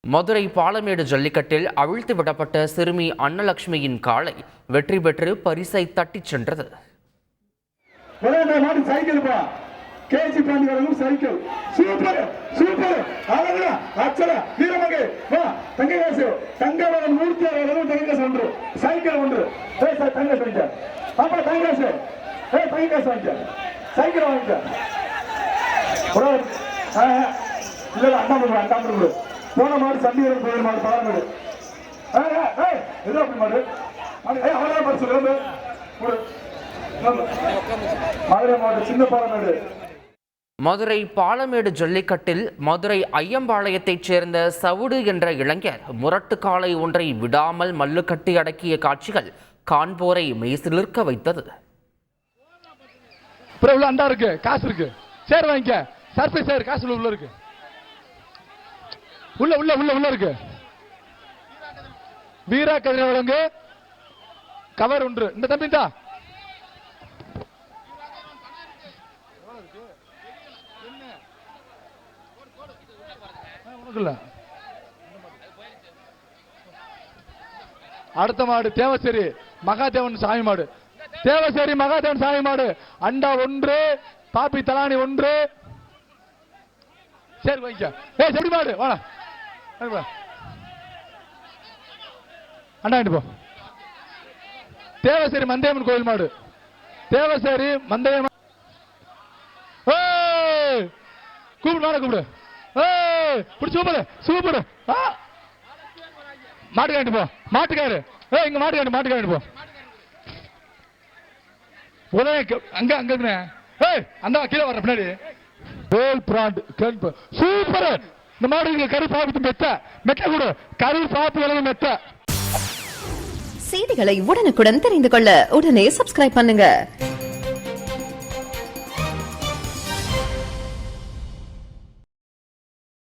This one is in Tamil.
மதுரை பாலமேடு ஜல்லிக்கட்டில் அவிழ்த்து விடப்பட்ட சிறுமி அன்னலட்சுமியின் காளை வெற்றி பெற்று பரிசை தட்டிச் சென்றது. போன மாடு சண்டிகர் கோயில் மாடு பாலமேடு மதுரை மாவட்டம் சின்ன பாலமேடு. மதுரை பாலமேடு ஜல்லிக்கட்டில் மதுரை ஐயம்பாளையத்தைச் சேர்ந்த சவுடு என்ற இளைஞர் முரட்டு காளை ஒன்றை விடாமல் மல்லு கட்டி அடக்கிய காட்சிகள் காண்போரை மெய்சிலிர்க்க வைத்தது. அண்டா இருக்கு, காசு இருக்கு, சேர் வாங்கிக்க, சர்ப்ரைஸ் சேர் காசு உள்ள இருக்கு, உள்ள உள்ள உள்ள உள்ள இருக்கு. வீரா கதிர வழங்கு கவர் ஒன்று. இந்த தம்பி தான் அடுத்த மாடு தேவசேரி மகாதேவன் சாமி மாடு. தேவசேரி மகாதேவன் சாமி மாடு. அண்டா ஒன்று, பாப்பி தலானி ஒன்று. சரி வாங்கிக்க. செடி மாடு வாடா அண்ணா போ. தேவசேரி மந்தையம்மன் கோயில் மாடு. தேவசேரி மந்தையம்மன் கூப்பிடு மாட கூப்பிடு. Super super. மாட்டுக்காண்டு போ, மாட்டுக்காரு இங்க மாட்டுக்காண்டு மாட்டுக்காண்டு போ. உடனே அங்க அங்க அந்த கீழே வர்ற பின்னாடி சூப்பர். இந்த மாடு கறி சாப்பிட்டு மெத்த மெத்த கூட கறி சாப்பிட்டு மெத்த. செய்திகளை உடனுக்குடன் தெரிந்து கொள்ள உடனே சப்ஸ்கிரைப் பண்ணுங்க.